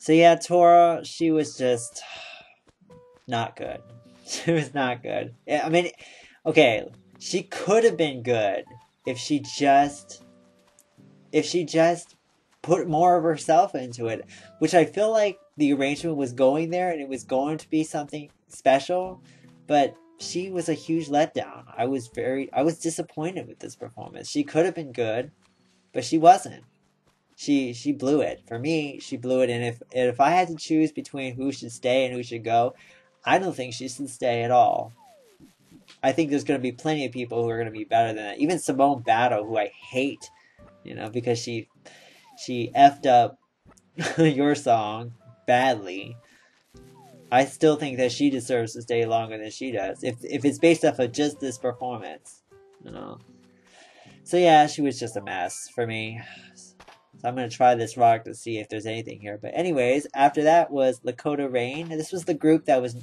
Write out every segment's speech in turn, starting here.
So yeah, Tora, she was just not good. She was not good. I mean, okay, she could have been good if she just put more of herself into it, which I feel like the arrangement was going there and it was going to be something special, but she was a huge letdown. I was disappointed with this performance. She could have been good, but she wasn't. She blew it. For me, she blew it, and if I had to choose between who should stay and who should go, I don't think she should stay at all. I think there's going to be plenty of people who are going to be better than that. Even Simone Battle, who I hate, because she effed up your song badly. I still think that she deserves to stay longer than she does. If it's based off of just this performance, you know. So yeah, she was just a mess for me. So I'm gonna try this rock to see if there's anything here. But anyways, after that was Lakota Rain. This was the group that was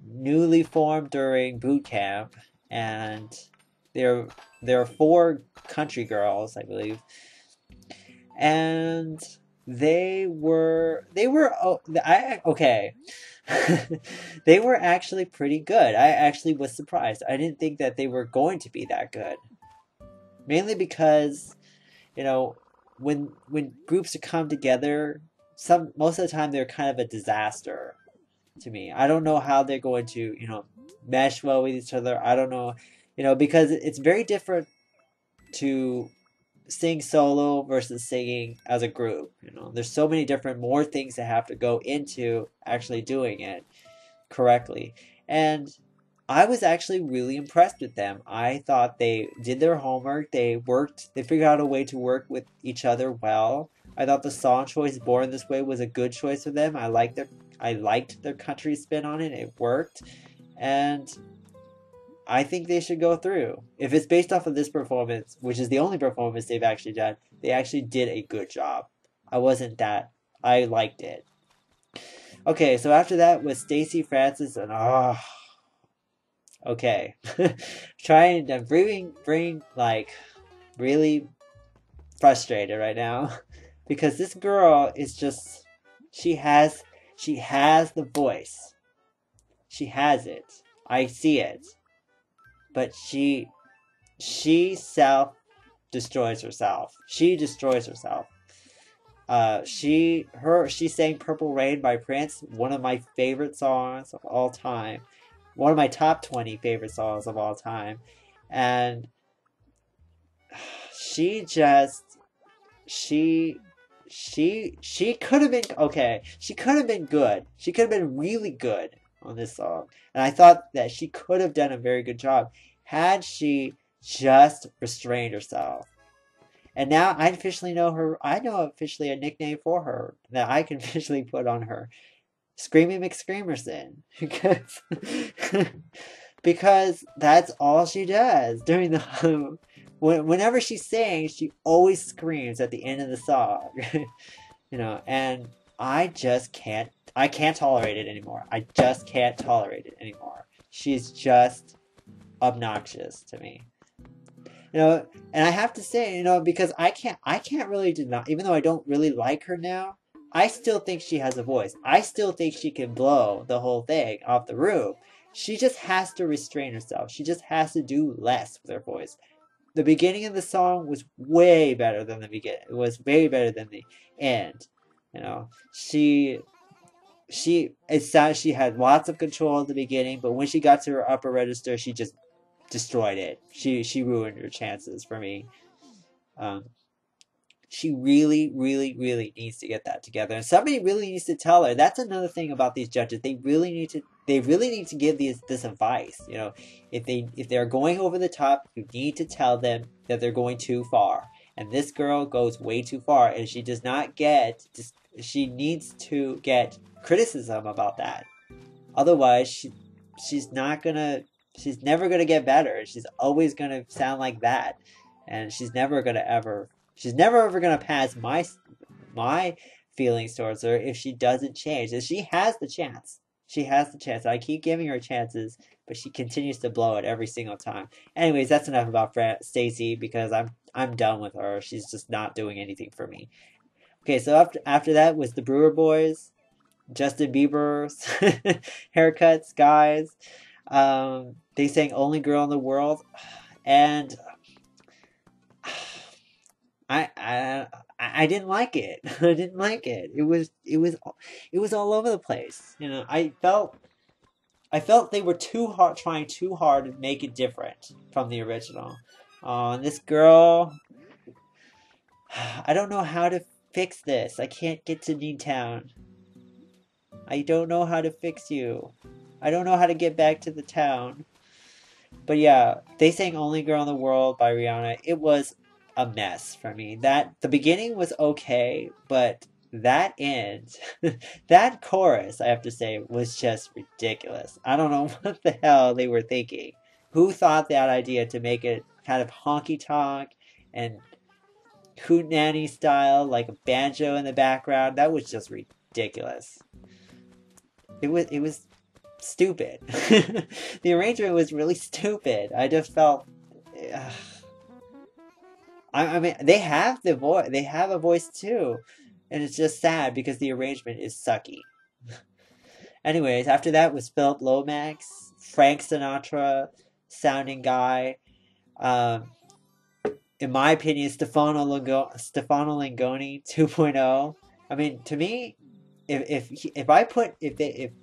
newly formed during boot camp, and there are four country girls, I believe, and okay. They were actually pretty good. I actually was surprised. I didn't think that they were going to be that good. Mainly because, when groups come together, most of the time they're kind of a disaster to me. I don't know how they're going to, mesh well with each other. I don't know, because it's very different to sing solo versus singing as a group. There's so many different more things that have to go into actually doing it correctly. And I was actually really impressed with them. I thought they did their homework. They figured out a way to work with each other well. I thought the song choice Born This Way was a good choice for them. I liked their country spin on it. It worked. And I think they should go through. If it's based off of this performance, which is the only performance they've actually done, they actually did a good job. I liked it. Okay, so after that was Stacey Francis and okay. Trying to bring like really frustrated right now because this girl is just she has the voice. She has it. I see it. But she self destroys herself. She destroys herself. She sang Purple Rain by Prince, one of my favorite songs of all time. One of my top 20 favorite songs of all time. And she just she could have been okay. She could have been good. She could have been really good on this song. And I thought that she could have done a very good job had she just restrained herself. And now I officially know her. I know officially a nickname for her that I can officially put on her. Screaming McScreamerson. Because that's all she does during the whenever she sings, she always screams at the end of the song. And I can't tolerate it anymore. I just can't tolerate it anymore. She's just obnoxious to me. And I have to say, because I can't really deny, even though I don't really like her now, I still think she has a voice. I still think she can blow the whole thing off the roof. She just has to restrain herself. She just has to do less with her voice. The beginning of the song was way better than the beginning. It was way better than the end. It sounds she had lots of control at the beginning, but when she got to her upper register, she just destroyed it. She ruined her chances for me. She really, really, really needs to get that together, and somebody really needs to tell her. That's another thing about these judges. They really need to give this advice. If they're going over the top, you need to tell them that they're going too far. And this girl goes way too far, and she does not get. She needs to get criticism about that. Otherwise, she's not gonna. She's never gonna get better. She's always gonna sound like that, and she's never ever gonna pass my feelings towards her if she doesn't change. And she has the chance. She has the chance. I keep giving her chances, but she continues to blow it every single time. Anyways, that's enough about Stacey because I'm done with her. She's just not doing anything for me. Okay, so after that was the Brewer Boys, Justin Bieber's haircuts, guys. They sang "Only Girl in the World," and I didn't like it. I didn't like it. It was all over the place. I felt they were too hard, trying too hard to make it different from the original. And this girl, I don't know how to fix this. I can't get to Town. I don't know how to fix you. I don't know how to get back to the town. But yeah, they sang "Only Girl in the World" by Rihanna. It was a mess for me. That the beginning was okay, but that end, that chorus, I have to say, was just ridiculous. I don't know what the hell they were thinking. Who thought that idea to make it kind of honky tonk and hoot nanny style, like a banjo in the background? That was just ridiculous. It was stupid. The arrangement was really stupid. I just felt. Uh, I mean, they have the voice. They have a voice too, and it's just sad because the arrangement is sucky. Anyways, after that was Philip Lomax, Frank Sinatra sounding guy. Um, in my opinion, Stefano Langoni 2.0. I mean, to me, if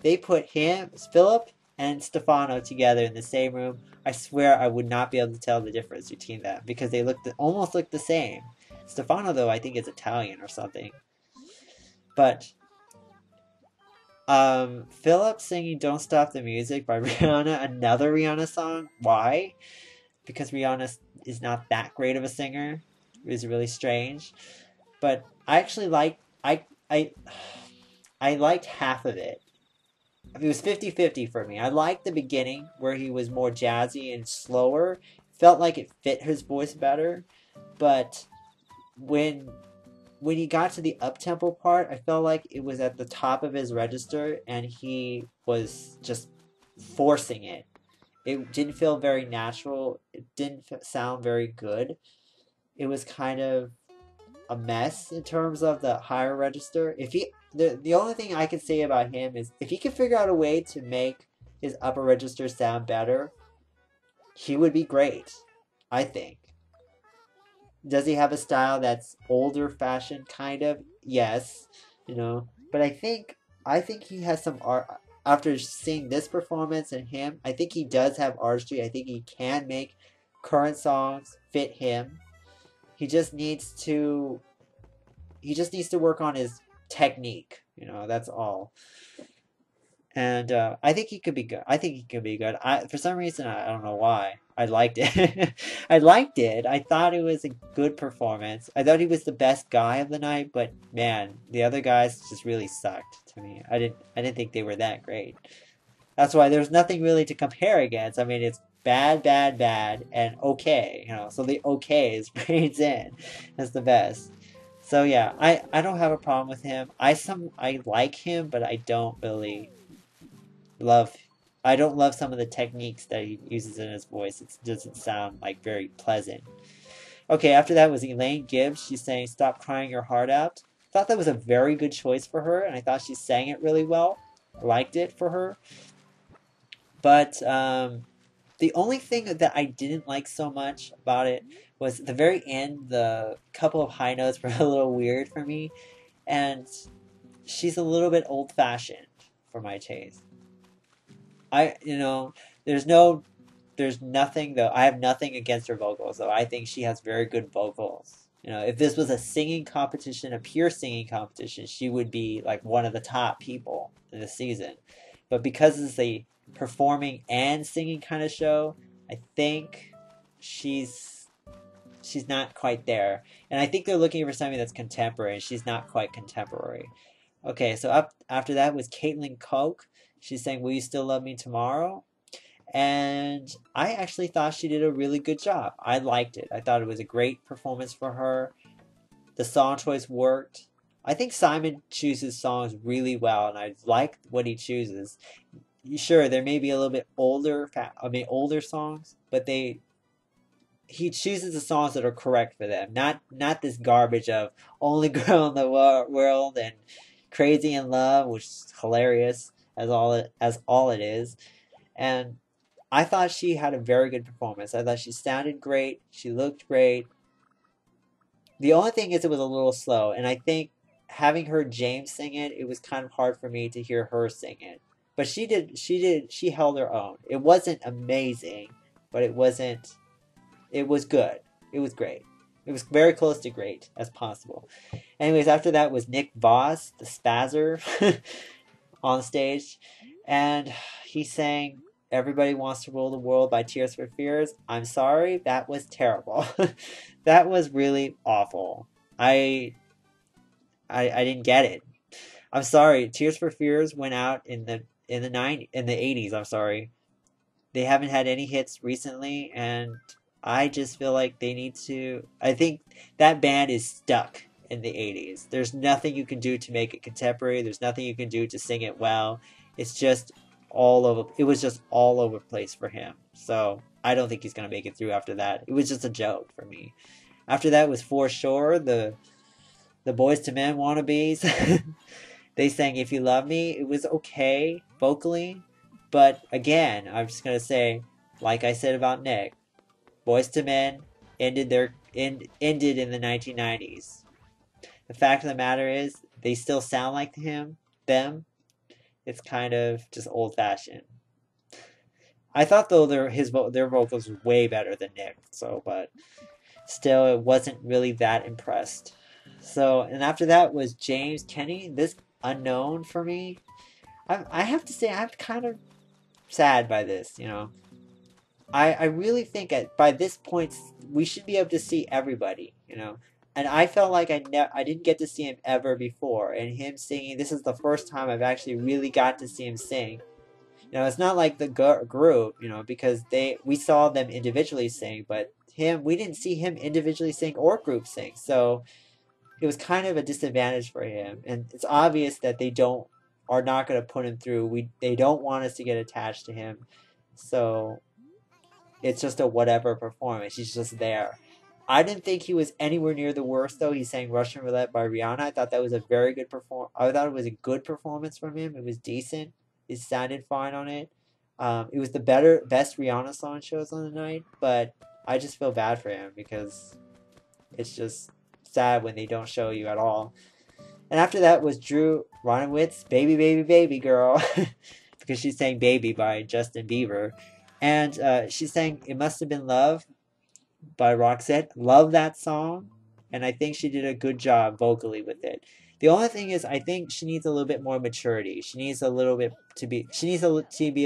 they put him, Philip, and Stefano together in the same room, I swear I would not be able to tell the difference between them because they almost look the same. Stefano, though, I think is Italian or something. But Philip singing "Don't Stop the Music" by Rihanna, another Rihanna song. Why? Because Rihanna is not that great of a singer. It was really strange. But I actually I liked half of it. It was 50-50 for me. I liked the beginning where he was more jazzy and slower. Felt like it fit his voice better. But when he got to the up-tempo part, I felt like it was at the top of his register and he was just forcing it. It didn't feel very natural. It didn't sound very good. It was kind of a mess in terms of the higher register. If he the only thing I can say about him is if he could figure out a way to make his upper register sound better, he would be great. I think. Does he have a style that's older fashioned kind of? Yes, but I think he has some art after seeing this performance and him, I think he does have artistry. I think he can make current songs fit him. He just needs to work on his technique. That's all. And I think he could be good. I think he could be good. For some reason, I don't know why. I liked it. I liked it. I thought it was a good performance. I thought he was the best guy of the night, but man, the other guys just really sucked to me. I didn't think they were that great. That's why there's nothing really to compare against. I mean, it's bad, bad, bad, and okay. So the okay is brings in as the best. So yeah, I don't have a problem with him. I like him, but love I don't love some of the techniques that he uses in his voice. It doesn't sound like very pleasant. Okay, after that was Elaine Gibbs. She's saying "Stop Crying Your Heart Out." Thought that was a very good choice for her, and I thought she sang it really well. I liked it for her. But the only thing that I didn't like so much about it was at the very end, the couple of high notes were a little weird for me, and she's a little bit old-fashioned for my taste. I, you know, there's no, there's nothing though. I have nothing against her vocals though. I think she has very good vocals. If this was a singing competition, a pure singing competition, she would be like one of the top people in the season. But because it's a performing and singing kind of show, I think she's she's not quite there. And I think they're looking for something that's contemporary. And she's not quite contemporary. Okay, so up after that was Caitlin Coke. She's saying, "Will you still love me tomorrow?" And I actually thought she did a really good job. I liked it. I thought it was a great performance for her. The song choice worked. I think Simon chooses songs really well, and I like what he chooses. Sure, there may be a little bit older, older songs, but he chooses the songs that are correct for them, not this garbage of Only Girl in the World and Crazy in Love, which is hilarious as all it is. And I thought she had a very good performance. I thought she sounded great. She looked great. The only thing is it was a little slow, and I think having heard James sing it, it was kind of hard for me to hear her sing it. But she held her own. It wasn't amazing, but it was good. It was great. It was very close to great as possible. Anyways, after that was Nick Voss, the spazzer, on stage, and he sang Everybody Wants to Rule the World by Tears for Fears. I'm sorry, that was terrible. That was really awful. I didn't get it. I'm sorry. Tears for Fears went out in the 80s, I'm sorry. They haven't had any hits recently, and I just feel like they need to. I think that band is stuck in the 80s. There's nothing you can do to make it contemporary. There's nothing you can do to sing it well. It's just it was just all over the place for him. So I don't think he's going to make it through after that. It was just a joke for me. After that was For Sure, the Boys to Men wannabes. They sang If You Love Me. It was okay vocally. But again, I'm just going to say, like I said about Nick, Boys to Men ended in the 1990s. The fact of the matter is, they still sound like them. It's kind of just old-fashioned. I thought though their vocals were way better than Nick. But still, it wasn't really that impressed. So, and after that was James Kenny. This unknown for me. I have to say, I'm kind of sad by this. I really think by this point we should be able to see everybody, and I felt like I didn't get to see him ever before, and him singing, this is the first time I've actually really got to see him sing. It's not like the group, because we saw them individually sing, but we didn't see him individually sing or group sing, so it was kind of a disadvantage for him, and it's obvious that they are not going to put him through. They don't want us to get attached to him, so it's just a whatever performance. He's just there. I didn't think he was anywhere near the worst, though. He sang Russian Roulette by Rihanna. I thought that was a very good I thought it was a good performance from him. It was decent. It sounded fine on it. It was the best Rihanna song shows on the night, but I just feel bad for him because it's just sad when they don't show you at all. And after that was Drew Ronowitz, Baby, Baby, Baby Girl, because she sang Baby by Justin Bieber. And she sang It Must Have Been Love by Roxette. Love that song, and I think she did a good job vocally with it. The only thing is, I think she needs a little bit more maturity. She needs to be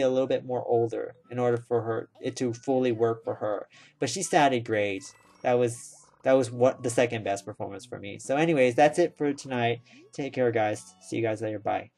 a little bit more older in order for it to fully work for her. But she sounded great. That was what the second best performance for me. So anyways, that's it for tonight. Take care, guys. See you guys later. Bye.